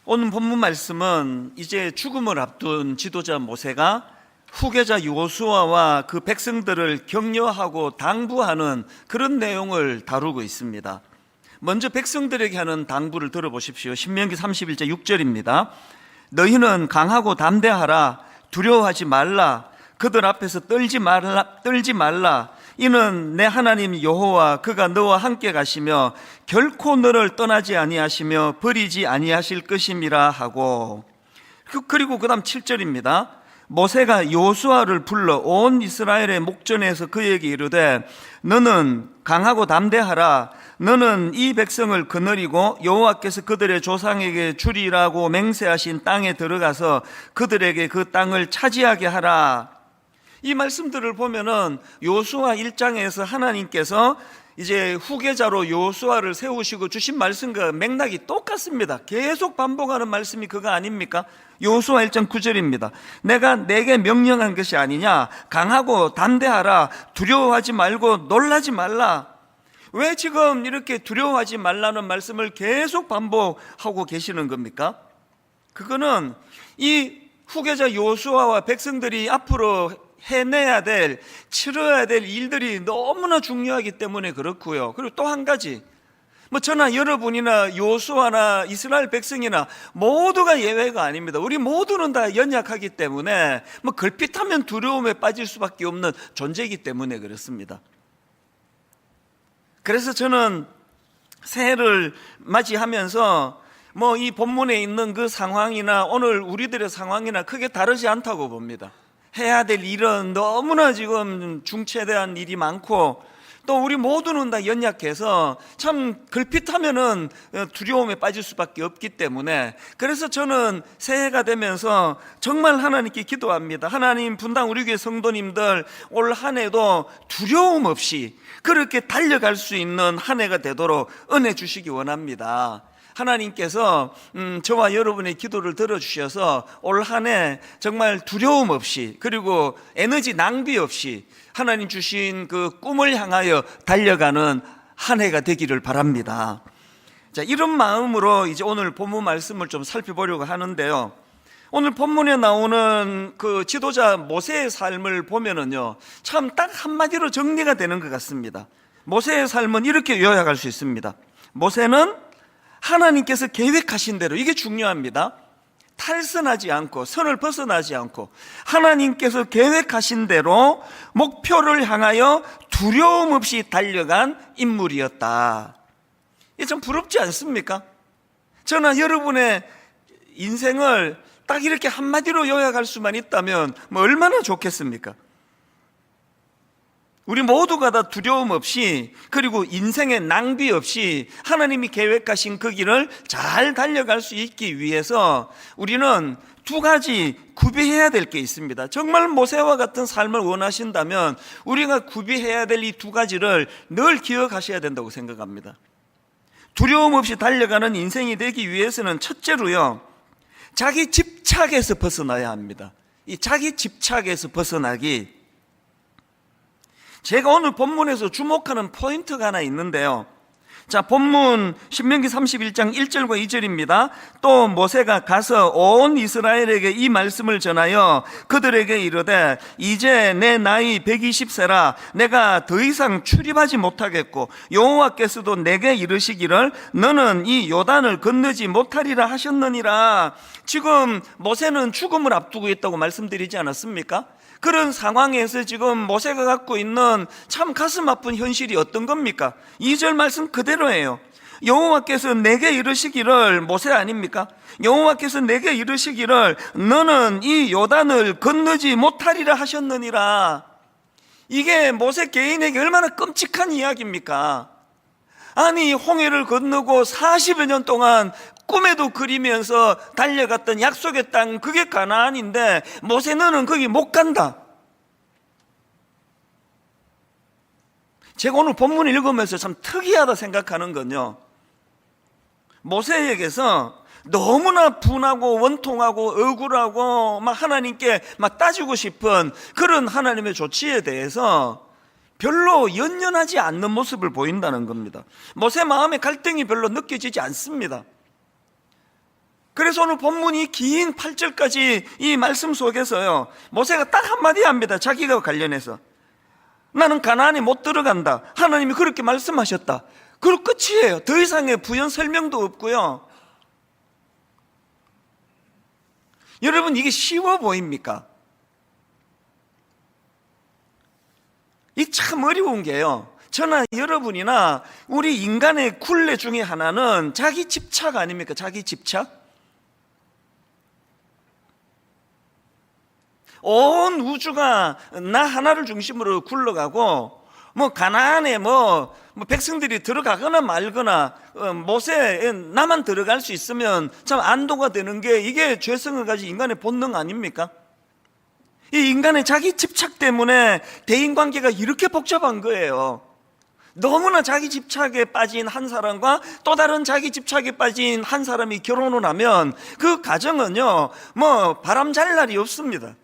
오늘 본문 말씀은 이제 죽음을 앞둔 지도자 모세가 후계자 여호수아와 그 백성들을 격려하고 당부하는 그런 내용을 다루고 있습니다. 먼저 백성들에게 하는 당부를 들어보십시오. 신명기 31장 6절입니다. 너희는 강하고 담대하라. 두려워하지 말라. 그들 앞에서 떨지 말라. 이는 내 하나님 여호와 그가 너와 함께 가시며 결코 너를 떠나지 아니하시며 버리지 아니하실 것임이라 하고, 그리고 그 다음 7절입니다. 모세가 여호수아를 불러 온 이스라엘의 목전에서 그에게 이르되 너는 강하고 담대하라. 너는 이 백성을 거느리고 여호와께서 그들의 조상에게 주리라고 맹세하신 땅에 들어가서 그들에게 그 땅을 차지하게 하라. 이 말씀들을 보면은 여호수아 1장에서 하나님께서 이제 후계자로 여호수아를 세우시고 주신 말씀과 맥락이 똑같습니다. 계속 반복하는 말씀이 그거 아닙니까? 여호수아 1장 9절입니다. 내가 내게 명령한 것이 아니냐? 강하고 담대하라. 두려워하지 말고 놀라지 말라. 왜 지금 이렇게 두려워하지 말라는 말씀을 계속 반복하고 계시는 겁니까? 그거는 이 후계자 여호수아와 백성들이 앞으로 해내야 될, 치러야 될 일들이 너무나 중요하기 때문에 그렇고요. 그리고 또 한 가지, 저나 여러분이나 여호수아나 이스라엘 백성이나 모두가 예외가 아닙니다. 우리 모두는 다 연약하기 때문에 걸핏하면 두려움에 빠질 수밖에 없는 존재이기 때문에 그렇습니다. 그래서 저는 새해를 맞이하면서 이 본문에 있는 그 상황이나 오늘 우리들의 상황이나 크게 다르지 않다고 봅니다. 해야 될 일은 너무나 지금 중체대한 일이 많고 또 우리 모두는 다 연약해서 참 걸핏하면은 두려움에 빠질 수밖에 없기 때문에, 그래서 저는 새해가 되면서 정말 하나님께 기도합니다. 하나님, 분당 우리 교회 성도님들 올 한 해도 두려움 없이 그렇게 달려갈 수 있는 한 해가 되도록 은혜 주시기 원합니다. 하나님께서 저와 여러분의 기도를 들어주셔서 올 한 해 정말 두려움 없이, 그리고 에너지 낭비 없이 하나님 주신 그 꿈을 향하여 달려가는 한 해가 되기를 바랍니다. 자, 이런 마음으로 이제 오늘 본문 말씀을 좀 살펴보려고 하는데요. 오늘 본문에 나오는 그 지도자 모세의 삶을 보면은요, 참 딱 한마디로 정리가 되는 것 같습니다. 모세의 삶은 이렇게 요약할 수 있습니다. 모세는 하나님께서 계획하신 대로, 이게 중요합니다. 탈선하지 않고 선을 벗어나지 않고 하나님께서 계획하신 대로 목표를 향하여 두려움 없이 달려간 인물이었다. 이게 좀 부럽지 않습니까? 저나 여러분의 인생을 딱 이렇게 한마디로 요약할 수만 있다면 얼마나 좋겠습니까? 우리 모두가 다 두려움 없이, 그리고 인생의 낭비 없이 하나님이 계획하신 그 길을 잘 달려갈 수 있기 위해서 우리는 두 가지 구비해야 될 게 있습니다. 정말 모세와 같은 삶을 원하신다면 우리가 구비해야 될 이 두 가지를 늘 기억하셔야 된다고 생각합니다. 두려움 없이 달려가는 인생이 되기 위해서는 첫째로요, 자기 집착에서 벗어나야 합니다. 이 자기 집착에서 벗어나기, 제가 오늘 본문에서 주목하는 포인트가 하나 있는데요. 자, 본문 신명기 31장 1절과 2절입니다. 또 모세가 가서 온 이스라엘에게 이 말씀을 전하여 그들에게 이르되 이제 내 나이 120세라 내가 더 이상 출입하지 못하겠고 여호와께서도 내게 이르시기를 너는 이 요단을 건너지 못하리라 하셨느니라. 지금 모세는 죽음을 앞두고 있다고 말씀드리지 않았습니까? 그런 상황에서 지금 모세가 갖고 있는 참 가슴 아픈 현실이 어떤 겁니까? 2절 말씀 그대로예요. 여호와께서 내게 이르시기를, 모세 아닙니까? 여호와께서 내게 이르시기를 너는 이 요단을 건너지 못하리라 하셨느니라. 이게 모세 개인에게 얼마나 끔찍한 이야기입니까? 아니, 홍해를 건너고 40여 년 동안 꿈에도 그리면서 달려갔던 약속의 땅, 그게 가나안인데 모세 너는 거기 못 간다. 제가 오늘 본문을 읽으면서 참 특이하다 생각하는 건요, 모세에게서 너무나 분하고 원통하고 억울하고 막 하나님께 막 따지고 싶은 그런 하나님의 조치에 대해서 별로 연연하지 않는 모습을 보인다는 겁니다. 모세 마음에 갈등이 별로 느껴지지 않습니다. 그래서 오늘 본문이 긴 8절까지 이 말씀 속에서요, 모세가 딱 한마디 합니다. 자기가 관련해서. 나는 가나안에 못 들어간다. 하나님이 그렇게 말씀하셨다. 그리고 끝이에요. 더 이상의 부연 설명도 없고요. 여러분, 이게 쉬워 보입니까? 이 참 어려운 게요, 저나 여러분이나 우리 인간의 굴레 중에 하나는 자기 집착 아닙니까? 자기 집착. 온 우주가 나 하나를 중심으로 굴러가고, 뭐 가나안에 백성들이 들어가거나 말거나, 모세 나만 들어갈 수 있으면 참 안도가 되는 게, 이게 죄성을 가진 인간의 본능 아닙니까? 이 인간의 자기 집착 때문에 대인관계가 이렇게 복잡한 거예요. 너무나 자기 집착에 빠진 한 사람과 또 다른 자기 집착에 빠진 한 사람이 결혼을 하면 그 가정은요, 바람 잘 날이 없습니다.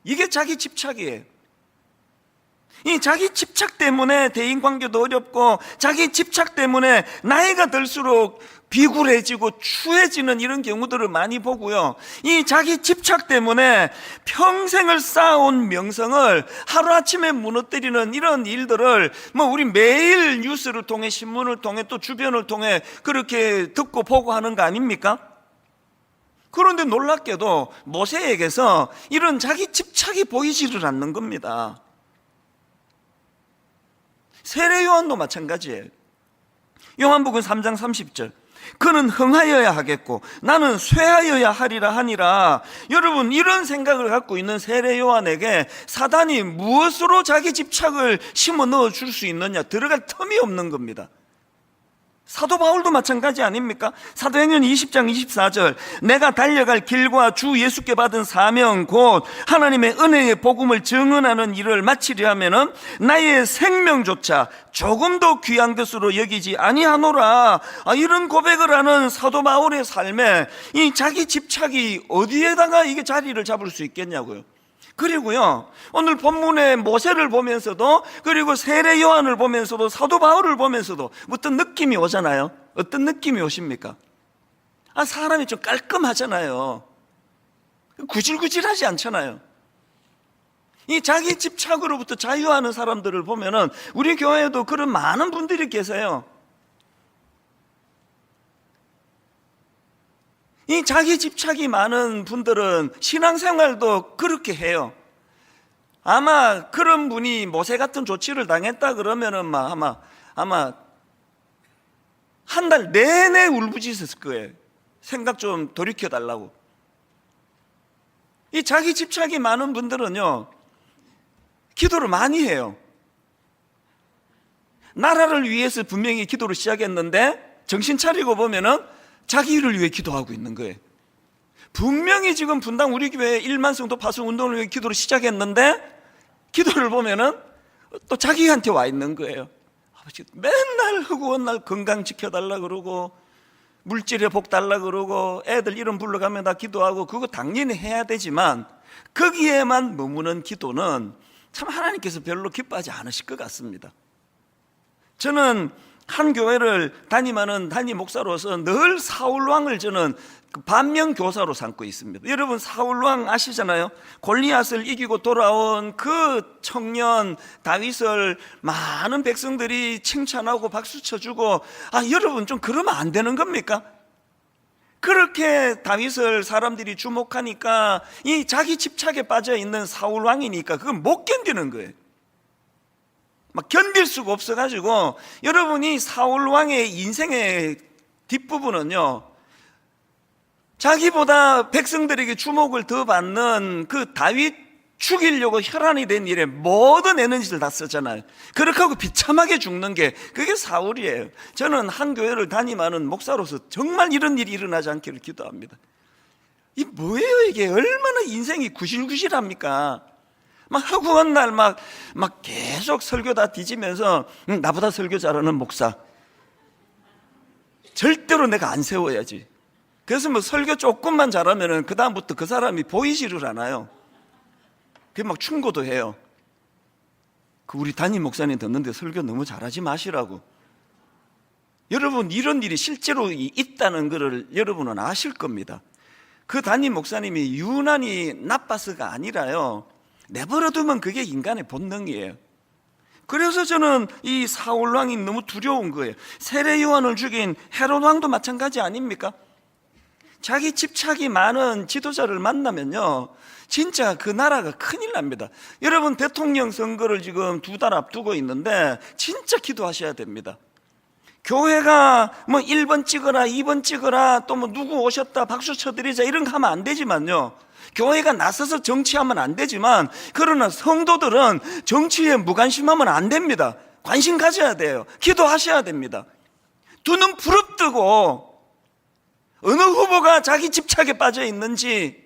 이게 자기 집착이에요. 이 자기 집착 때문에 대인관계도 어렵고, 자기 집착 때문에 나이가 들수록 비굴해지고 추해지는 이런 경우들을 많이 보고요, 이 자기 집착 때문에 평생을 쌓아온 명성을 하루아침에 무너뜨리는 이런 일들을 우리 매일 뉴스를 통해, 신문을 통해, 또 주변을 통해 그렇게 듣고 보고 하는 거 아닙니까? 그런데 놀랍게도 모세에게서 이런 자기 집착이 보이지를 않는 겁니다. 세례 요한도 마찬가지예요. 요한복음 3장 30절, 그는 흥하여야 하겠고 나는 쇠하여야 하리라 하니라. 여러분, 이런 생각을 갖고 있는 세례 요한에게 사단이 무엇으로 자기 집착을 심어 넣어 줄 수 있느냐? 들어갈 틈이 없는 겁니다. 사도 바울도 마찬가지 아닙니까? 사도행전 20장 24절, 내가 달려갈 길과 주 예수께 받은 사명 곧 하나님의 은혜의 복음을 증언하는 일을 마치려 하면은 나의 생명조차 조금도 귀한 것으로 여기지 아니하노라. 이런 고백을 하는 사도 바울의 삶에 이 자기 집착이 어디에다가 이게 자리를 잡을 수 있겠냐고요. 그리고요, 오늘 본문의 모세를 보면서도, 그리고 세례 요한을 보면서도, 사도 바울을 보면서도 어떤 느낌이 오잖아요. 어떤 느낌이 오십니까? 사람이 좀 깔끔하잖아요. 구질구질하지 않잖아요. 이 자기 집착으로부터 자유하는 사람들을 보면은 우리 교회에도 그런 많은 분들이 계세요. 이 자기 집착이 많은 분들은 신앙생활도 그렇게 해요. 아마 그런 분이 모세 같은 조치를 당했다 그러면은 아마 한 달 내내 울부짖었을 거예요. 생각 좀 돌이켜 달라고. 이 자기 집착이 많은 분들은요, 기도를 많이 해요. 나라를 위해서 분명히 기도를 시작했는데 정신 차리고 보면은 자기 일을 위해 기도하고 있는 거예요. 분명히 지금 분당 우리 교회 1만 성도 파송 운동을 위해 기도를 시작했는데 기도를 보면은 또 자기한테 와 있는 거예요. 아버지 맨날 허구한 날 건강 지켜달라 그러고, 물질에 복 달라 그러고, 애들 이름 불러가면 다 기도하고, 그거 당연히 해야 되지만 거기에만 머무는 기도는 참 하나님께서 별로 기뻐하지 않으실 것 같습니다. 저는 한 교회를 담임하는 담임 목사로서 늘 사울왕을 저는 반면 교사로 삼고 있습니다. 여러분, 사울왕 아시잖아요? 골리앗을 이기고 돌아온 그 청년 다윗을 많은 백성들이 칭찬하고 박수 쳐주고, 여러분 좀 그러면 안 되는 겁니까? 그렇게 다윗을 사람들이 주목하니까 이 자기 집착에 빠져 있는 사울왕이니까 그건 못 견디는 거예요. 막 견딜 수가 없어가지고, 여러분이 사울왕의 인생의 뒷부분은요, 자기보다 백성들에게 주목을 더 받는 그 다윗 죽이려고 혈안이 된 일에 모든 에너지를 다 쓰잖아요. 그렇게 하고 비참하게 죽는 게 그게 사울이에요. 저는 한 교회를 담임하는 목사로서 정말 이런 일이 일어나지 않기를 기도합니다. 이 뭐예요 이게? 얼마나 인생이 구실구실합니까? 막 허구한 날 막 계속 설교 다 뒤지면서 나보다 설교 잘하는 목사 절대로 내가 안 세워야지. 그래서 설교 조금만 잘하면은 그 다음부터 그 사람이 보이지를 않아요. 그게 막 충고도 해요. 우리 담임 목사님 듣는데 설교 너무 잘하지 마시라고. 여러분, 이런 일이 실제로 있다는 것을 여러분은 아실 겁니다. 그 담임 목사님이 유난히 나빠서가 아니라요, 내버려두면 그게 인간의 본능이에요. 그래서 저는 이 사울 왕이 너무 두려운 거예요. 세례 요한을 죽인 헤롯 왕도 마찬가지 아닙니까? 자기 집착이 많은 지도자를 만나면요, 진짜 그 나라가 큰일 납니다. 여러분, 대통령 선거를 지금 2달 앞두고 있는데 진짜 기도하셔야 됩니다. 교회가 뭐 1번 찍어라, 2번 찍어라, 또 뭐 누구 오셨다 박수 쳐드리자 이런 거 하면 안 되지만요, 교회가 나서서 정치하면 안 되지만, 그러나 성도들은 정치에 무관심하면 안 됩니다. 관심 가져야 돼요. 기도하셔야 됩니다. 두 눈 부릅뜨고 어느 후보가 자기 집착에 빠져 있는지,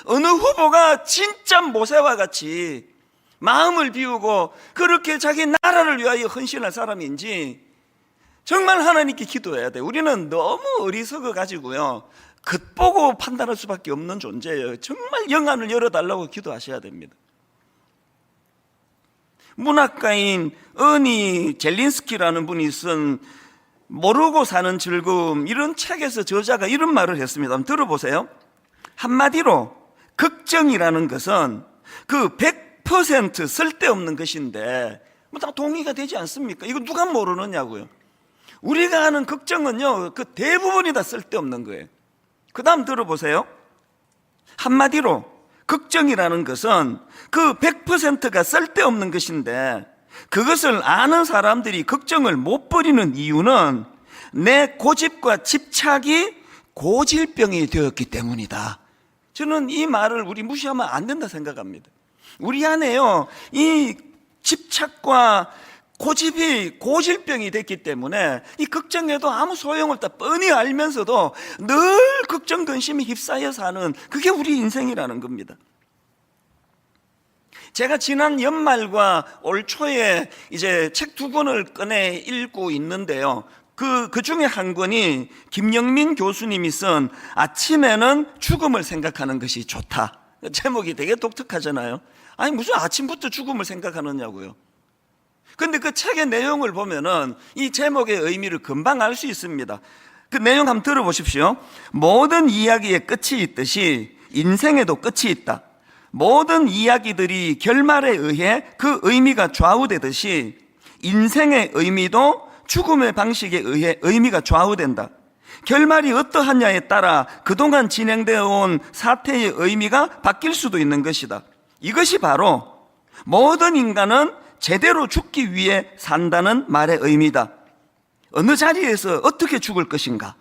어느 후보가 진짜 모세와 같이 마음을 비우고 그렇게 자기 나라를 위하여 헌신할 사람인지 정말 하나님께 기도해야 돼요. 우리는 너무 어리석어 가지고요, 겉보고 판단할 수밖에 없는 존재예요. 정말 영안을 열어달라고 기도하셔야 됩니다. 문학가인 어니 젤린스키라는 분이 쓴 모르고 사는 즐거움, 이런 책에서 저자가 이런 말을 했습니다. 한번 들어보세요. 한마디로 걱정이라는 것은 그 100% 쓸데없는 것인데 뭐 다 동의가 되지 않습니까? 이거 누가 모르느냐고요. 우리가 하는 걱정은요, 그 대부분이 다 쓸데없는 거예요. 그 다음 들어보세요. 한마디로 걱정이라는 것은 그 100%가 쓸데없는 것인데, 그것을 아는 사람들이 걱정을 못 버리는 이유는 내 고집과 집착이 고질병이 되었기 때문이다. 저는 이 말을 우리 무시하면 안 된다 생각합니다. 우리 안에요, 이 집착과 고집이 고질병이 됐기 때문에 이 걱정해도 아무 소용없다 뻔히 알면서도 늘 걱정 근심에 휩싸여 사는, 그게 우리 인생이라는 겁니다. 제가 지난 연말과 올 초에 이제 책 2권을 꺼내 읽고 있는데요, 그 중에 한 권이 김영민 교수님이 쓴 아침에는 죽음을 생각하는 것이 좋다. 제목이 되게 독특하잖아요. 아니, 무슨 아침부터 죽음을 생각하느냐고요. 근데 그 책의 내용을 보면은 이 제목의 의미를 금방 알 수 있습니다. 그 내용 한번 들어보십시오. 모든 이야기에 끝이 있듯이 인생에도 끝이 있다. 모든 이야기들이 결말에 의해 그 의미가 좌우되듯이 인생의 의미도 죽음의 방식에 의해 의미가 좌우된다. 결말이 어떠하냐에 따라 그동안 진행되어 온 사태의 의미가 바뀔 수도 있는 것이다. 이것이 바로 모든 인간은 제대로 죽기 위해 산다는 말의 의미다. 어느 자리에서 어떻게 죽을 것인가?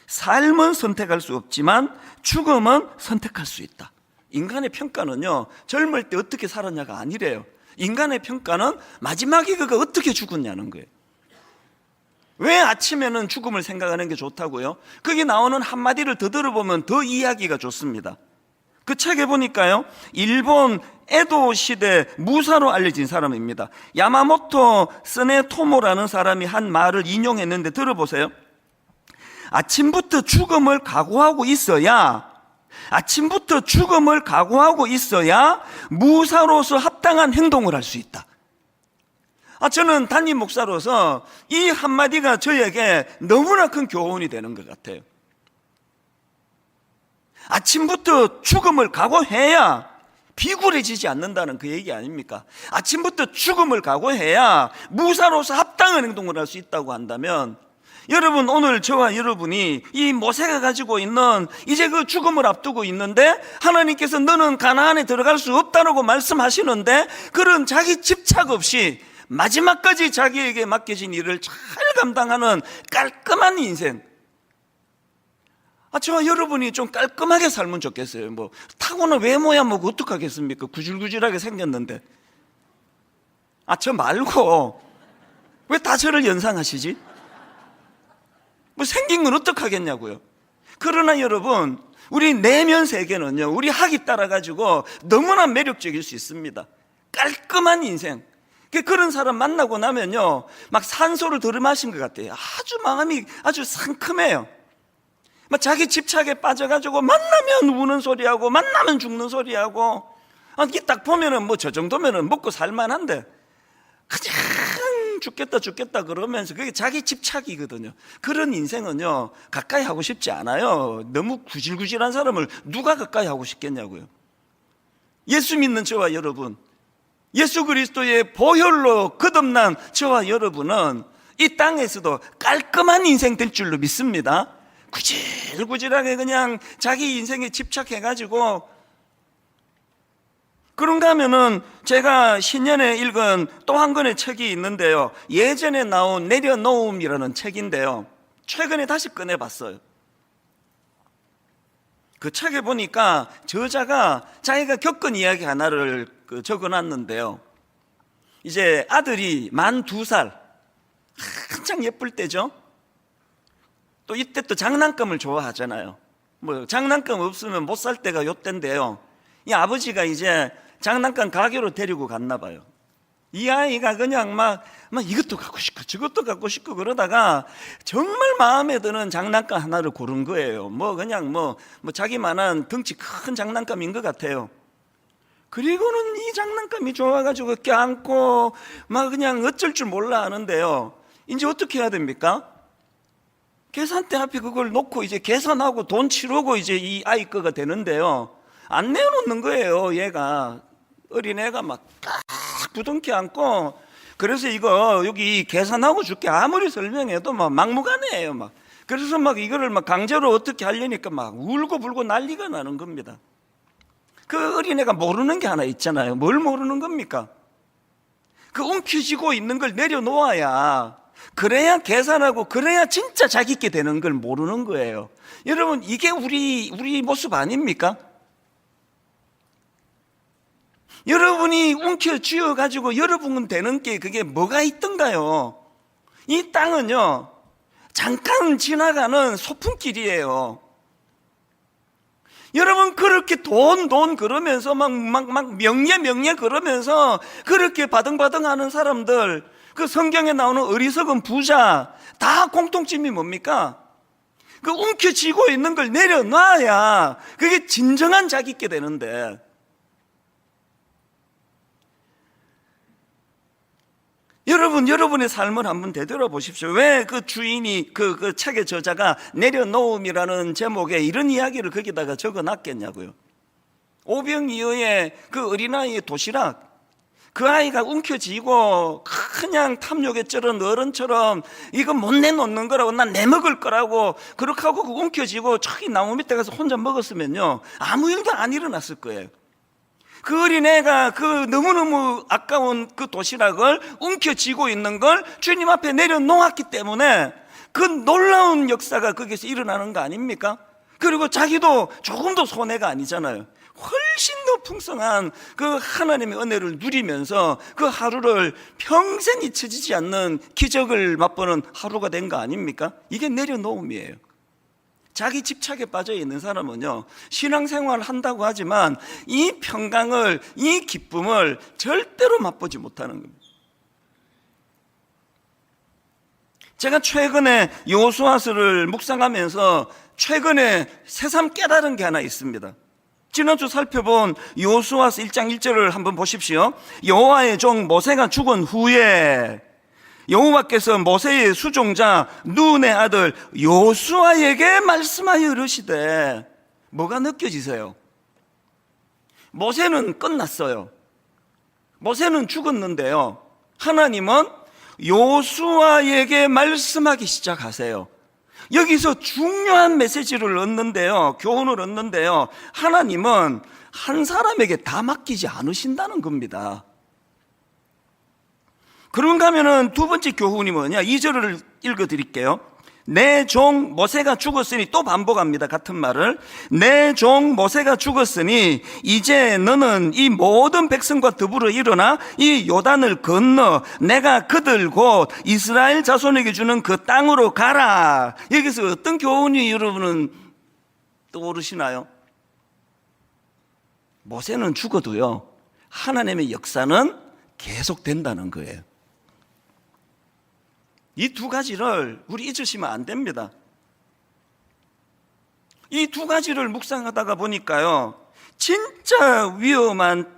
삶은 선택할 수 없지만 죽음은 선택할 수 있다. 인간의 평가는요, 젊을 때 어떻게 살았냐가 아니래요. 인간의 평가는 마지막에 그가 어떻게 죽었냐는 거예요. 왜 아침에는 죽음을 생각하는 게 좋다고요? 거기 나오는 한마디를 더 들어보면 더 이야기가 좋습니다. 그 책에 보니까요, 일본 에도 시대 무사로 알려진 사람입니다. 야마모토 스네토모라는 사람이 한 말을 인용했는데 들어보세요. 아침부터 죽음을 각오하고 있어야 무사로서 합당한 행동을 할 수 있다. 저는 담임 목사로서 이 한마디가 저에게 너무나 큰 교훈이 되는 것 같아요. 아침부터 죽음을 각오해야 비굴해지지 않는다는 그 얘기 아닙니까? 아침부터 죽음을 각오해야 무사로서 합당한 행동을 할 수 있다고 한다면, 여러분, 오늘 저와 여러분이 이 모세가 가지고 있는, 이제 그 죽음을 앞두고 있는데 하나님께서 너는 가나안에 들어갈 수 없다라고 말씀하시는데, 그런 자기 집착 없이 마지막까지 자기에게 맡겨진 일을 잘 감당하는 깔끔한 인생, 저와 여러분이 좀 깔끔하게 살면 좋겠어요. 뭐 타고난 외모야 뭐 어떡하겠습니까? 구질구질하게 생겼는데. 저 말고 왜 다 저를 연상하시지? 뭐 생긴 건 어떡하겠냐고요. 그러나 여러분, 우리 내면 세계는요, 우리 학이 따라 가지고 너무나 매력적일 수 있습니다. 깔끔한 인생. 그런 사람 만나고 나면요, 막 산소를 들이마신 것 같아요. 아주 마음이 아주 상큼해요. 막 자기 집착에 빠져가지고 만나면 우는 소리하고 만나면 죽는 소리하고, 이게 딱 보면은 뭐 저 정도면은 먹고 살만한데, 그냥 죽겠다 그러면서 그게 자기 집착이거든요. 그런 인생은요 가까이 하고 싶지 않아요. 너무 구질구질한 사람을 누가 가까이 하고 싶겠냐고요. 예수 믿는 저와 여러분, 예수 그리스도의 보혈로 거듭난 저와 여러분은 이 땅에서도 깔끔한 인생 될 줄로 믿습니다. 구질구질하게 그냥 자기 인생에 집착해가지고, 그런가 하면은 제가 신년에 읽은 또 한 권의 책이 있는데요, 예전에 나온 내려놓음이라는 책인데요, 최근에 다시 꺼내봤어요. 그 책에 보니까 저자가 자기가 겪은 이야기 하나를 적어놨는데요, 이제 아들이 만 2살, 한창 예쁠 때죠. 또 이때 또 장난감을 좋아하잖아요. 뭐 장난감 없으면 못 살 때가 요때인데요, 이 아버지가 이제 장난감 가게로 데리고 갔나 봐요. 이 아이가 그냥 막 이것도 갖고 싶고 저것도 갖고 싶고 그러다가 정말 마음에 드는 장난감 하나를 고른 거예요. 그냥 자기만한 덩치 큰 장난감인 것 같아요. 그리고는 이 장난감이 좋아가지고 껴안고 막 그냥 어쩔 줄 몰라 하는데요, 이제 어떻게 해야 됩니까? 계산대 앞에 그걸 놓고 이제 계산하고 돈 치르고 이제 이 아이 거가 되는데요, 안 내어놓는 거예요. 얘가, 어린애가 막 딱 부둥켜 안고, 그래서 이거 여기 계산하고 줄게 아무리 설명해도 막 막무가내예요. 막 그래서 막 이거를 막 강제로 어떻게 하려니까 막 울고 불고 난리가 나는 겁니다. 그 어린애가 모르는 게 하나 있잖아요. 뭘 모르는 겁니까? 그 움켜쥐고 있는 걸 내려놓아야, 그래야 계산하고 그래야 진짜 자기 게 되는 걸 모르는 거예요. 여러분, 이게 우리 모습 아닙니까? 여러분이 움켜쥐어 가지고 여러분 되는 게 그게 뭐가 있던가요? 이 땅은요 잠깐 지나가는 소풍길이에요. 여러분, 그렇게 돈 그러면서 막 명예 그러면서 그렇게 바등바등 하는 사람들, 그 성경에 나오는 어리석은 부자, 다 공통점이 뭡니까? 그 움켜쥐고 있는 걸 내려놔야 그게 진정한 자기께 되는데, 여러분의 삶을 한번 되돌아보십시오. 왜 그 주인이 그 책의 저자가 내려놓음이라는 제목에 이런 이야기를 거기다가 적어놨겠냐고요. 오병이어의 그 어린아이의 도시락, 그 아이가 움켜쥐고 그냥 탐욕에 쩔은 어른처럼 이거 못 내놓는 거라고, 난 내 먹을 거라고 그렇게 하고 그 움켜쥐고 저기 나무 밑에 가서 혼자 먹었으면요 아무 일도 안 일어났을 거예요. 그 어린애가 그 너무너무 아까운 그 도시락을 움켜쥐고 있는 걸 주님 앞에 내려놓았기 때문에 그 놀라운 역사가 거기서 일어나는 거 아닙니까? 그리고 자기도 조금도 손해가 아니잖아요. 훨씬 더 풍성한 그 하나님의 은혜를 누리면서 그 하루를 평생 잊혀지지 않는 기적을 맛보는 하루가 된 거 아닙니까? 이게 내려놓음이에요. 자기 집착에 빠져 있는 사람은요 신앙생활을 한다고 하지만 이 평강을, 이 기쁨을 절대로 맛보지 못하는 겁니다. 제가 최근에 여호수아서를 묵상하면서 최근에 새삼 깨달은 게 하나 있습니다. 지난주 살펴본 여호수아서 1장 1절을 한번 보십시오. 여호와의 종 모세가 죽은 후에 여호와께서 모세의 수종자 눈의 아들 여호수아에게 말씀하여 이르시되, 뭐가 느껴지세요? 모세는 끝났어요. 모세는 죽었는데요, 하나님은 여호수아에게 말씀하기 시작하세요. 여기서 중요한 메시지를 얻는데요, 교훈을 얻는데요, 하나님은 한 사람에게 다 맡기지 않으신다는 겁니다. 그런가 하면은 두 번째 교훈이 뭐냐, 2절을 읽어드릴게요. 내 종 모세가 죽었으니, 또 반복합니다, 같은 말을. 내 종 모세가 죽었으니 이제 너는 이 모든 백성과 더불어 일어나 이 요단을 건너 내가 그들 곧 이스라엘 자손에게 주는 그 땅으로 가라. 여기서 어떤 교훈이 여러분은 떠오르시나요? 모세는 죽어도요 하나님의 역사는 계속된다는 거예요. 이 두 가지를 우리 잊으시면 안 됩니다. 이 두 가지를 묵상하다가 보니까요 진짜 위험한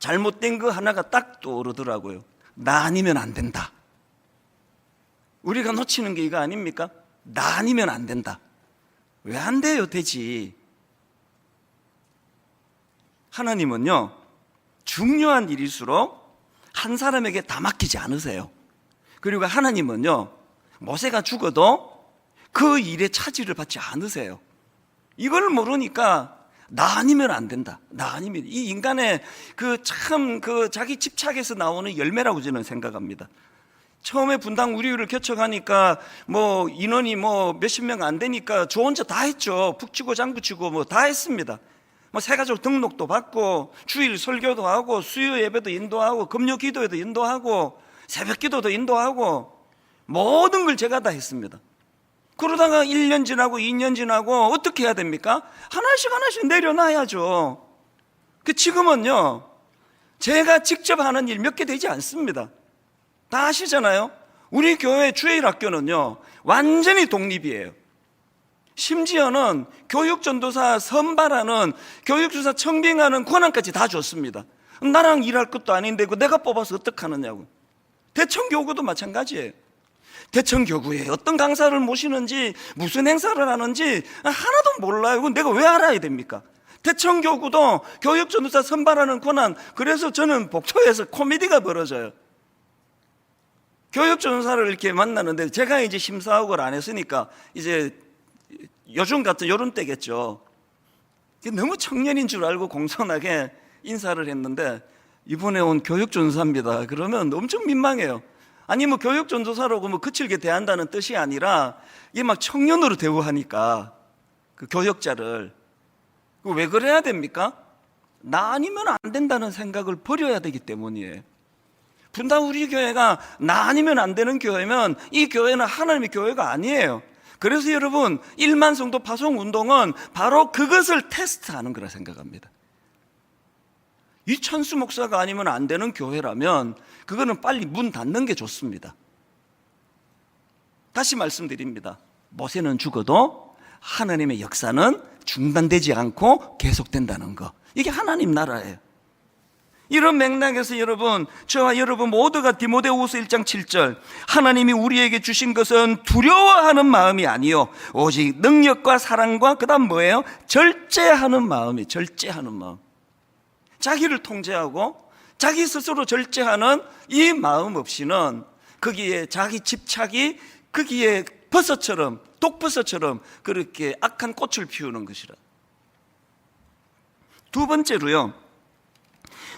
잘못된 거 하나가 딱 떠오르더라고요. 나 아니면 안 된다. 우리가 놓치는 게 이거 아닙니까? 나 아니면 안 된다. 왜 안 돼요? 되지. 하나님은요, 중요한 일일수록 한 사람에게 다 맡기지 않으세요. 그리고 하나님은요, 모세가 죽어도 그 일에 차지를 받지 않으세요. 이걸 모르니까 나 아니면 안 된다. 나 아니면, 이 인간의 자기 집착에서 나오는 열매라고 저는 생각합니다. 처음에 분당 우리를 개척하니까 인원이 몇십 명 안 되니까 저 혼자 다 했죠. 푹 치고 장구 치고 다 했습니다. 새가족 등록도 받고 주일 설교도 하고 수요 예배도 인도하고 금요 기도에도 인도하고 새벽 기도도 인도하고 모든 걸 제가 다 했습니다. 그러다가 1년 지나고 2년 지나고 어떻게 해야 됩니까? 하나씩 내려놔야죠. 지금은요, 제가 직접 하는 일 몇 개 되지 않습니다. 다 아시잖아요. 우리 교회 주일학교는요, 완전히 독립이에요. 심지어는 교육전도사 선발하는, 교육주사 청빙하는 권한까지 다 줬습니다. 나랑 일할 것도 아닌데 내가 뽑아서 어떡하느냐고. 대청교구도 마찬가지예요. 대청교구에 어떤 강사를 모시는지 무슨 행사를 하는지 하나도 몰라요. 그건 내가 왜 알아야 됩니까? 대청교구도 교육전도사 선발하는 권한. 그래서 저는 복도에서 코미디가 벌어져요. 교육전도사를 이렇게 만나는데 제가 이제 심사학을 안 했으니까 이제 요즘 같은 요런 때겠죠. 너무 청년인 줄 알고 공손하게 인사를 했는데 이번에 온 교육전도사입니다. 그러면 엄청 민망해요. 아니 교육전도사라고 거칠게 대한다는 뜻이 아니라 이게 막 청년으로 대우하니까 그 교역자를 왜 그래야 됩니까? 나 아니면 안 된다는 생각을 버려야 되기 때문이에요. 분당 우리 교회가 나 아니면 안 되는 교회면 이 교회는 하나님의 교회가 아니에요. 그래서 여러분 1만 성도 파송 운동은 바로 그것을 테스트하는 거라 생각합니다. 이천수 목사가 아니면 안 되는 교회라면 그거는 빨리 문 닫는 게 좋습니다. 다시 말씀드립니다. 모세는 죽어도 하나님의 역사는 중단되지 않고 계속된다는 거. 이게 하나님 나라예요. 이런 맥락에서 여러분, 저와 여러분 모두가 디모데후서 1장 7절 하나님이 우리에게 주신 것은 두려워하는 마음이 아니요 오직 능력과 사랑과 그다음 뭐예요? 절제하는 마음이, 절제하는 마음. 자기를 통제하고 자기 스스로 절제하는 이 마음 없이는 거기에 자기 집착이 거기에 버섯처럼, 독버섯처럼 그렇게 악한 꽃을 피우는 것이라. 두 번째로요,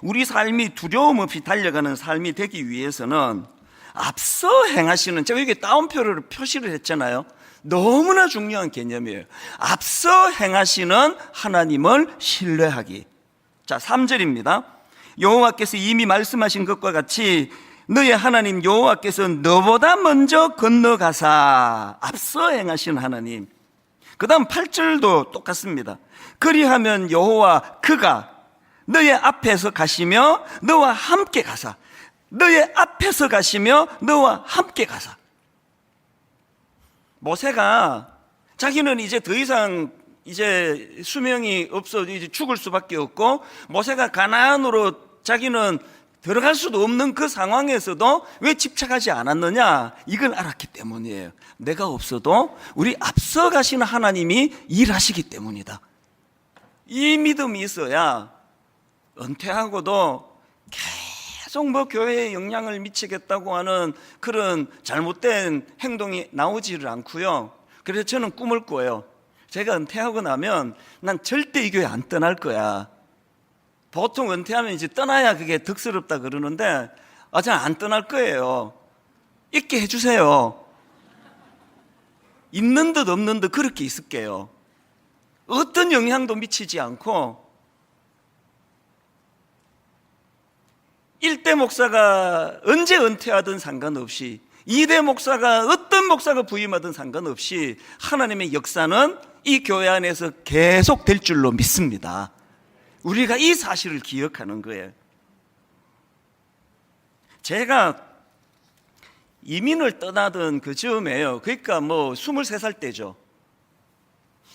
우리 삶이 두려움 없이 달려가는 삶이 되기 위해서는 앞서 행하시는, 제가 여기 따옴표를 표시를 했잖아요. 너무나 중요한 개념이에요. 앞서 행하시는 하나님을 신뢰하기. 자, 3절입니다. 여호와께서 이미 말씀하신 것과 같이 너의 하나님 여호와께서 너보다 먼저 건너가사. 앞서 행하신 하나님. 그 다음 8절도 똑같습니다. 그리하면 여호와 그가 너의 앞에서 가시며 너와 함께 가사. 너의 앞에서 가시며 너와 함께 가사. 모세가 자기는 이제 더 이상 이제 수명이 없어 이제 죽을 수밖에 없고 모세가 가나안으로 자기는 들어갈 수도 없는 그 상황에서도 왜 집착하지 않았느냐? 이걸 알았기 때문이에요. 내가 없어도 우리 앞서 가시는 하나님이 일하시기 때문이다. 이 믿음이 있어야 은퇴하고도 계속 교회에 영향을 미치겠다고 하는 그런 잘못된 행동이 나오지를 않고요. 그래서 저는 꿈을 꿔요. 제가 은퇴하고 나면 난 절대 이 교회 안 떠날 거야. 보통 은퇴하면 이제 떠나야 그게 덕스럽다 그러는데 저는 안 떠날 거예요. 있게 해주세요. 있는 듯 없는 듯 그렇게 있을게요. 어떤 영향도 미치지 않고 1대 목사가 언제 은퇴하든 상관없이 2대 목사가 어떤 목사가 부임하든 상관없이 하나님의 역사는 이 교회 안에서 계속 될 줄로 믿습니다. 우리가 이 사실을 기억하는 거예요. 제가 이민을 떠나던 그 즈음에요. 그러니까 23살 때죠.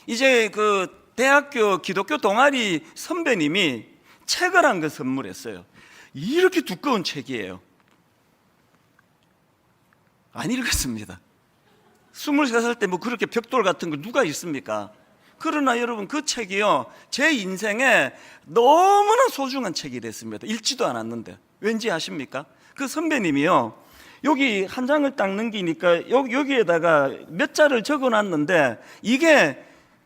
이제 그 대학교 기독교 동아리 선배님이 책을 한 거 선물했어요. 이렇게 두꺼운 책이에요. 안 읽었습니다. 23살 때 뭐 그렇게 벽돌 같은 거 누가 읽습니까? 그러나 여러분 그 책이요 제 인생에 너무나 소중한 책이 됐습니다. 읽지도 않았는데. 왠지 아십니까? 그 선배님이요 여기 한 장을 딱 넘기니까 여기에다가 몇 자를 적어놨는데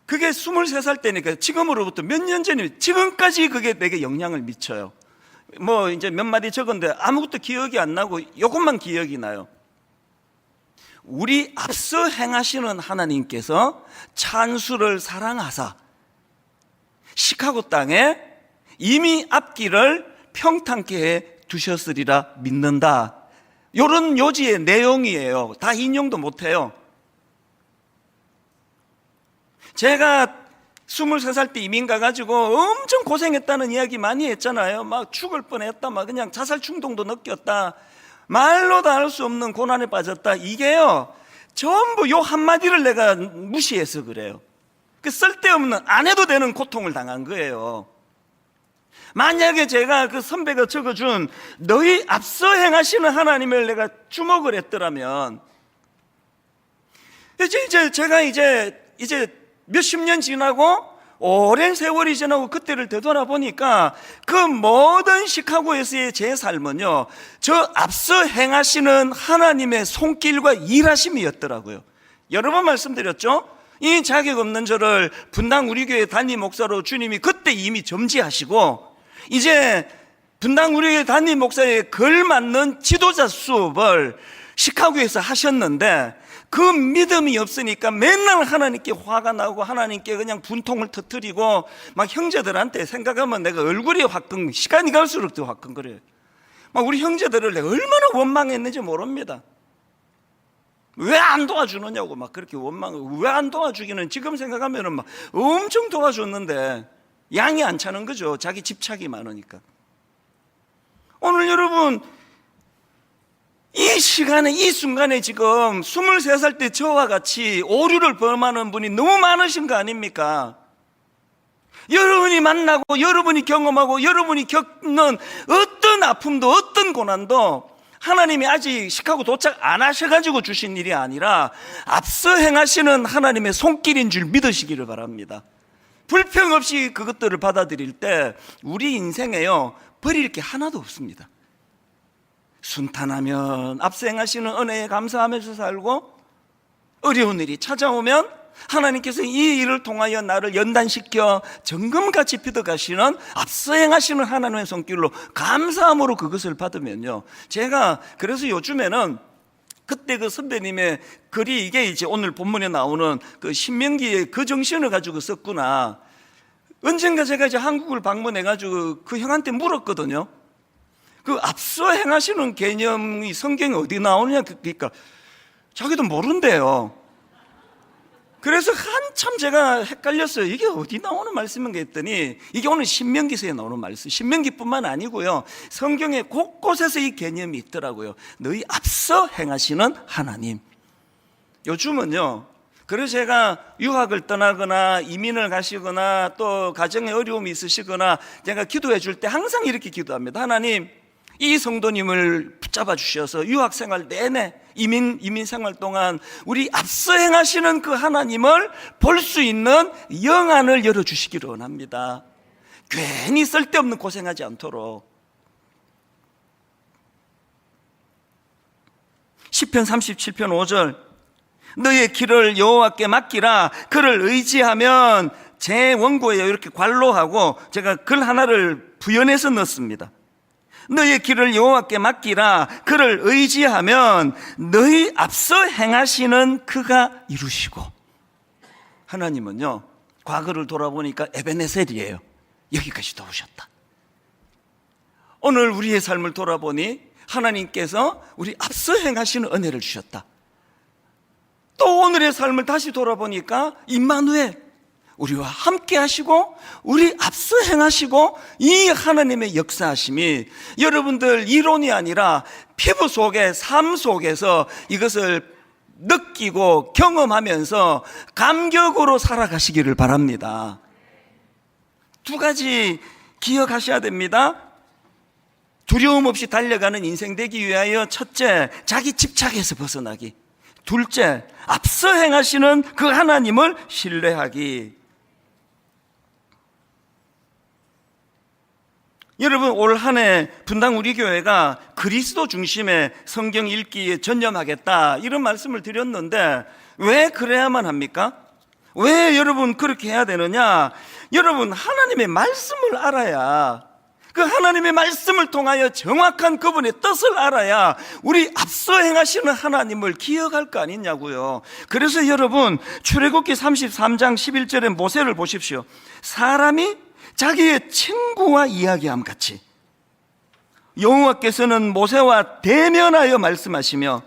그게 23살 때니까 지금으로부터 몇 년 전이면 지금까지 그게 내게 영향을 미쳐요. 뭐 이제 몇 마디 적었는데 아무것도 기억이 안 나고 이것만 기억이 나요. 우리 앞서 행하시는 하나님께서 찬수를 사랑하사 시카고 땅에 이미 앞길을 평탄케 해 두셨으리라 믿는다. 이런 요지의 내용이에요. 다 인용도 못해요. 제가 23살 때 이민 가가지고 엄청 고생했다는 이야기 많이 했잖아요. 막 죽을 뻔했다, 막 그냥 자살 충동도 느꼈다, 말로도 할 수 없는 고난에 빠졌다. 이게요 전부 요 한마디를 내가 무시해서 그래요. 그 쓸데없는 안 해도 되는 고통을 당한 거예요. 만약에 제가 그 선배가 적어준 너희 앞서 행하시는 하나님을 내가 주목을 했더라면 제가 몇십 년 지나고 오랜 세월이 지나고 그때를 되돌아보니까 그 모든 시카고에서의 제 삶은요 저 앞서 행하시는 하나님의 손길과 일하심이었더라고요. 여러 번 말씀드렸죠. 이 자격 없는 저를 분당 우리 교회 담임 목사로 주님이 그때 이미 점지하시고 이제 분당 우리 교회 담임 목사에 걸맞는 지도자 수업을 시카고에서 하셨는데 그 믿음이 없으니까 맨날 하나님께 화가 나고 하나님께 그냥 분통을 터뜨리고 막 형제들한테 생각하면 내가 얼굴이 화끈, 시간이 갈수록 더 화끈거려요. 막 우리 형제들을 내가 얼마나 원망했는지 모릅니다. 왜 안 도와주느냐고 막 그렇게 원망을, 왜 안 도와주기는 지금 생각하면은 막 엄청 도와줬는데 양이 안 차는 거죠. 자기 집착이 많으니까. 오늘 여러분 이 시간에 이 순간에 지금 23살 때 저와 같이 오류를 범하는 분이 너무 많으신 거 아닙니까? 여러분이 만나고 여러분이 경험하고 여러분이 겪는 어떤 아픔도 어떤 고난도 하나님이 아직 시카고 도착 안 하셔가지고 주신 일이 아니라 앞서 행하시는 하나님의 손길인 줄 믿으시기를 바랍니다. 불평 없이 그것들을 받아들일 때 우리 인생에요 버릴 게 하나도 없습니다. 순탄하면 앞서 행하시는 은혜에 감사하면서 살고 어려운 일이 찾아오면 하나님께서 이 일을 통하여 나를 연단시켜 정금같이 빚어가시는 앞서 행하시는 하나님의 손길로 감사함으로 그것을 받으면요 제가 그래서 요즘에는 그때 그 선배님의 글이 이게 이제 오늘 본문에 나오는 그 신명기의 그 정신을 가지고 썼구나. 언젠가 제가 이제 한국을 방문해가지고 그 형한테 물었거든요. 그 앞서 행하시는 개념이 성경에 어디 나오느냐. 그러니까 자기도 모른대요. 그래서 한참 제가 헷갈렸어요. 이게 어디 나오는 말씀인가 했더니 이게 오늘 신명기서에 나오는 말씀. 신명기뿐만 아니고요 성경에 곳곳에서 이 개념이 있더라고요. 너희 앞서 행하시는 하나님. 요즘은요 그래서 제가 유학을 떠나거나 이민을 가시거나 또 가정에 어려움이 있으시거나 제가 기도해 줄 때 항상 이렇게 기도합니다. 하나님 이 성도님을 붙잡아 주셔서 유학 생활 내내 이민 생활 동안 우리 앞서 행하시는 그 하나님을 볼 수 있는 영안을 열어주시기를 원합니다. 괜히 쓸데없는 고생하지 않도록. 시편 37편 5절 너의 길을 여호와께 맡기라. 그를 의지하면 제 원고에 이렇게 관로하고 제가 글 하나를 부연해서 넣습니다. 너의 길을 여호와께 맡기라. 그를 의지하면 너희 앞서 행하시는 그가 이루시고. 하나님은요 과거를 돌아보니까 에베네셀이에요. 여기까지 도우셨다. 오늘 우리의 삶을 돌아보니 하나님께서 우리 앞서 행하시는 은혜를 주셨다. 또 오늘의 삶을 다시 돌아보니까 임마누엘 우리와 함께 하시고 우리 앞서 행하시고 이 하나님의 역사하심이 여러분들 이론이 아니라 피부 속에 삶 속에서 이것을 느끼고 경험하면서 감격으로 살아가시기를 바랍니다. 두 가지 기억하셔야 됩니다. 두려움 없이 달려가는 인생 되기 위하여 첫째, 자기 집착에서 벗어나기. 둘째, 앞서 행하시는 그 하나님을 신뢰하기. 여러분, 올 한 해 분당 우리 교회가 그리스도 중심의 성경 읽기에 전념하겠다 이런 말씀을 드렸는데 왜 그래야만 합니까? 왜 여러분 그렇게 해야 되느냐? 여러분, 하나님의 말씀을 알아야, 그 하나님의 말씀을 통하여 정확한 그분의 뜻을 알아야 우리 앞서 행하시는 하나님을 기억할 거 아니냐고요. 그래서 여러분, 출애굽기 33장 11절의 모세를 보십시오. 사람이 자기의 친구와 이야기함 같이 여호와께서는 모세와 대면하여 말씀하시며,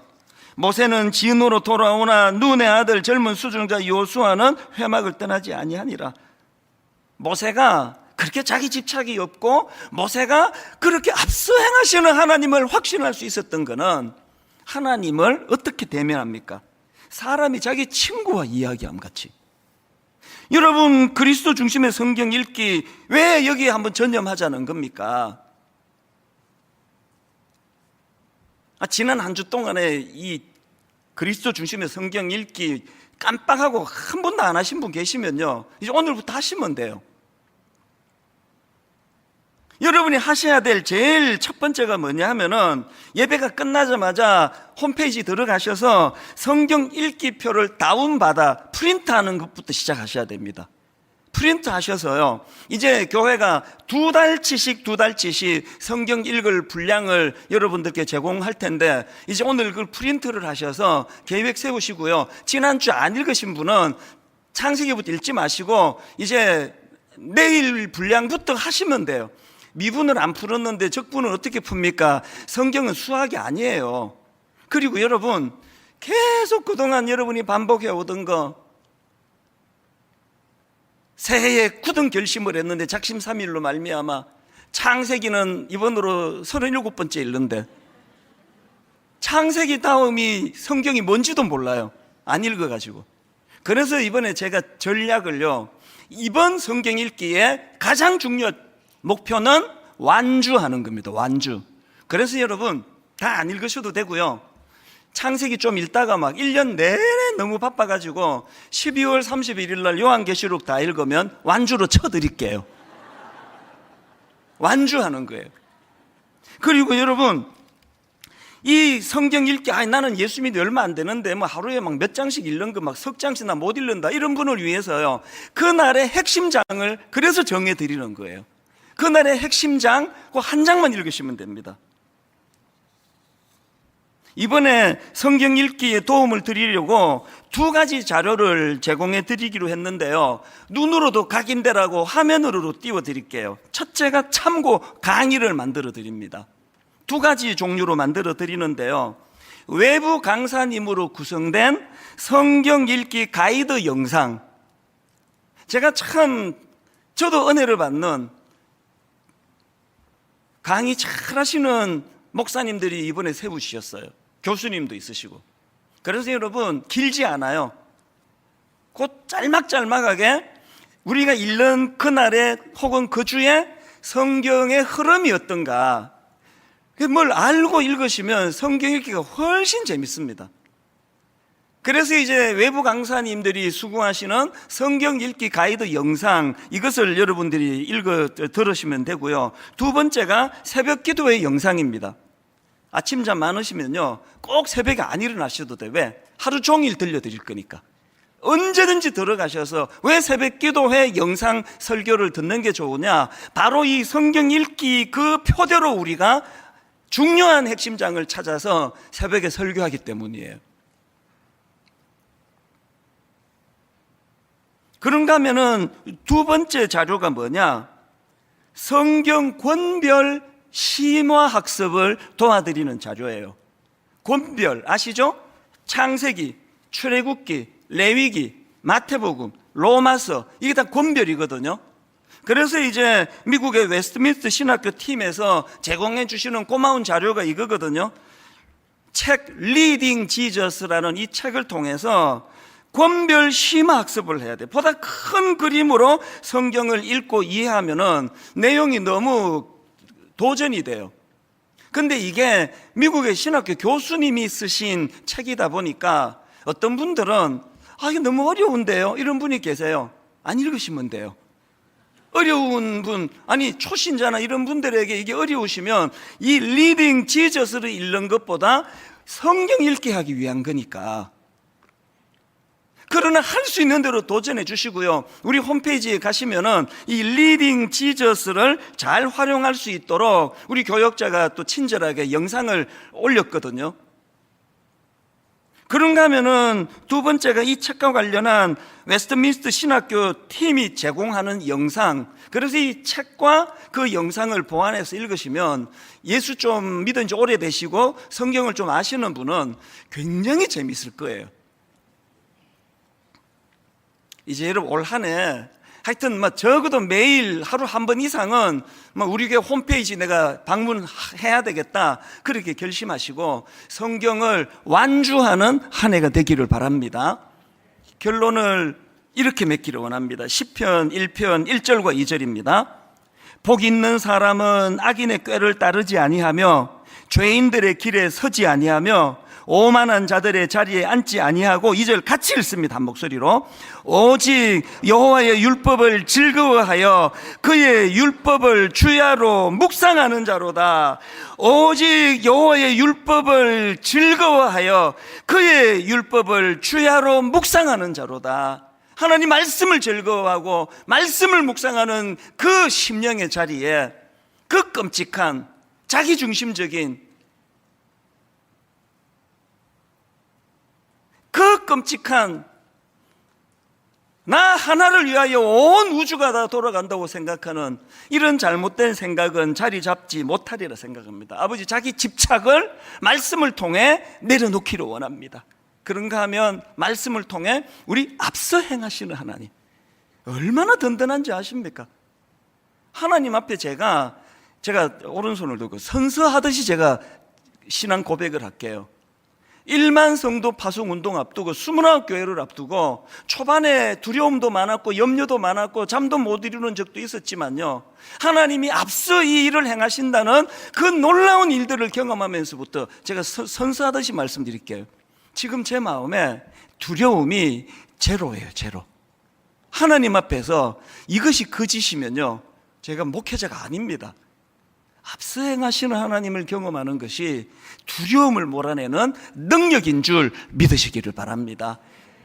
모세는 진으로 돌아오나 눈의 아들 젊은 수종자 여호수아는 회막을 떠나지 아니하니라. 모세가 그렇게 자기 집착이 없고 모세가 그렇게 앞서 행하시는 하나님을 확신할 수 있었던 것은 하나님을 어떻게 대면합니까? 사람이 자기 친구와 이야기함 같이. 여러분, 그리스도 중심의 성경 읽기 왜 여기에 한번 전념하자는 겁니까? 지난 한 주 동안에 이 그리스도 중심의 성경 읽기 깜빡하고 한 번도 안 하신 분 계시면요, 이제 오늘부터 하시면 돼요. 여러분이 하셔야 될 제일 첫 번째가 뭐냐 하면은, 예배가 끝나자마자 홈페이지 들어가셔서 성경 읽기표를 다운받아 프린트하는 것부터 시작하셔야 됩니다. 프린트 하셔서요, 이제 교회가 두 달치씩 성경 읽을 분량을 여러분들께 제공할 텐데, 이제 오늘 그걸 프린트를 하셔서 계획 세우시고요, 지난주 안 읽으신 분은 창세기부터 읽지 마시고 이제 내일 분량부터 하시면 돼요. 미분을 안 풀었는데 적분은 어떻게 풉니까? 성경은 수학이 아니에요. 그리고 여러분, 계속 그동안 여러분이 반복해 오던 거, 새해에 굳은 결심을 했는데 작심삼일로 말미암아 창세기는 이번으로 37번째 읽는데, 창세기 다음이 성경이 뭔지도 몰라요. 안 읽어가지고. 그래서 이번에 제가 전략을요, 이번 성경 읽기에 가장 중요한 목표는 완주하는 겁니다. 완주. 그래서 여러분, 다 안 읽으셔도 되고요, 창세기 좀 읽다가 막 1년 내내 너무 바빠가지고 12월 31일 날 요한계시록 다 읽으면 완주로 쳐드릴게요. 완주하는 거예요. 그리고 여러분, 이 성경 읽기, 나는 예수 믿기 얼마 안 되는데 뭐 하루에 막 몇 장씩 읽는 거 막 석 장씩 나 못 읽는다, 이런 분을 위해서요, 그날의 핵심장을 그래서 정해드리는 거예요. 그날의 핵심장 그 한 장만 읽으시면 됩니다. 이번에 성경 읽기에 도움을 드리려고 두 가지 자료를 제공해 드리기로 했는데요, 눈으로도 각인되라고 화면으로도 띄워 드릴게요. 첫째가 참고 강의를 만들어 드립니다. 두 가지 종류로 만들어 드리는데요, 외부 강사님으로 구성된 성경 읽기 가이드 영상. 제가 참, 저도 은혜를 받는 강의 잘 하시는 목사님들이 이번에 세우셨어요. 교수님도 있으시고. 그래서 여러분, 길지 않아요. 곧 짤막짤막하게 우리가 읽는 그날에 혹은 그 주에 성경의 흐름이 어떤가, 뭘 알고 읽으시면 성경 읽기가 훨씬 재밌습니다. 그래서 이제 외부 강사님들이 수고하시는 성경 읽기 가이드 영상, 이것을 여러분들이 들으시면 되고요. 두 번째가 새벽 기도의 영상입니다. 아침잠 많으시면요, 꼭 새벽에 안 일어나셔도 돼. 왜? 하루 종일 들려드릴 거니까. 언제든지 들어가셔서, 왜 새벽 기도회 영상 설교를 듣는 게 좋으냐? 바로 이 성경 읽기 그 표대로 우리가 중요한 핵심장을 찾아서 새벽에 설교하기 때문이에요. 그런가 하면은 두 번째 자료가 뭐냐? 성경 권별 심화 학습을 도와드리는 자료예요. 권별 아시죠? 창세기, 출애굽기, 레위기, 마태복음, 로마서, 이게 다 권별이거든요. 그래서 이제 미국의 웨스트민스터 신학교 팀에서 제공해 주시는 고마운 자료가 이거거든요. 책 리딩 지저스라는 이 책을 통해서 권별 심화 학습을 해야 돼. 보다 큰 그림으로 성경을 읽고 이해하면은 내용이 너무 도전이 돼요. 근데 이게 미국의 신학교 교수님이 쓰신 책이다 보니까 어떤 분들은 이게 너무 어려운데요, 이런 분이 계세요. 안 읽으시면 돼요. 어려운 분, 아니 초신자나 이런 분들에게 이게 어려우시면 이 리딩 지저스를 읽는 것보다 성경 읽게 하기 위한 거니까. 그러나 할 수 있는 대로 도전해 주시고요. 우리 홈페이지에 가시면은 이 리딩 지저스를 잘 활용할 수 있도록 우리 교역자가 또 친절하게 영상을 올렸거든요. 그런가 하면은 두 번째가 이 책과 관련한 웨스트민스터 신학교 팀이 제공하는 영상, 그래서 이 책과 그 영상을 보완해서 읽으시면 예수 좀 믿은 지 오래되시고 성경을 좀 아시는 분은 굉장히 재미있을 거예요. 이제 여러분 올 한 해 하여튼 적어도 매일 하루 한 번 이상은 우리 교회 홈페이지 내가 방문해야 되겠다, 그렇게 결심하시고 성경을 완주하는 한 해가 되기를 바랍니다. 결론을 이렇게 맺기를 원합니다. 시편 1편 1절과 2절입니다. 복 있는 사람은 악인의 꾀를 따르지 아니하며 죄인들의 길에 서지 아니하며 오만한 자들의 자리에 앉지 아니하고, 2절 같이 읽습니다. 한 목소리로. 오직 여호와의 율법을 즐거워하여 그의 율법을 주야로 묵상하는 자로다. 오직 여호와의 율법을 즐거워하여 그의 율법을 주야로 묵상하는 자로다. 하나님 말씀을 즐거워하고 말씀을 묵상하는 그 심령의 자리에 그 끔찍한 자기중심적인 그 끔찍한 나 하나를 위하여 온 우주가 다 돌아간다고 생각하는 이런 잘못된 생각은 자리 잡지 못하리라 생각합니다. 아버지, 자기 집착을 말씀을 통해 내려놓기를 원합니다. 그런가 하면 말씀을 통해 우리 앞서 행하시는 하나님, 얼마나 든든한지 아십니까? 하나님 앞에 제가 오른손을 들고 선서하듯이 제가 신앙 고백을 할게요. 1만 성도 파송 운동 앞두고 29교회를 앞두고 초반에 두려움도 많았고 염려도 많았고 잠도 못 이루는 적도 있었지만요, 하나님이 앞서 이 일을 행하신다는 그 놀라운 일들을 경험하면서부터 제가 선서하듯이 말씀드릴게요. 지금 제 마음에 두려움이 제로예요. 제로. 하나님 앞에서 이것이 거짓이면요, 제가 목회자가 아닙니다. 앞서 행하시는 하나님을 경험하는 것이 두려움을 몰아내는 능력인 줄 믿으시기를 바랍니다.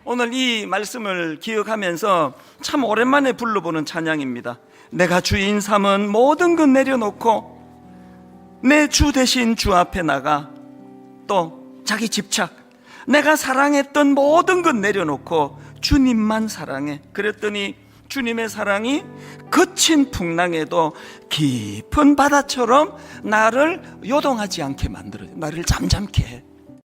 오늘 이 말씀을 기억하면서 참 오랜만에 불러보는 찬양입니다. 내가 주인 삼은 모든 것 내려놓고 내 주 대신 주 앞에 나가, 또 자기 집착, 내가 사랑했던 모든 것 내려놓고 주님만 사랑해. 그랬더니 주님의 사랑이 거친 풍랑에도 깊은 바다처럼 나를 요동하지 않게 만들어요. 나를 잠잠케 해.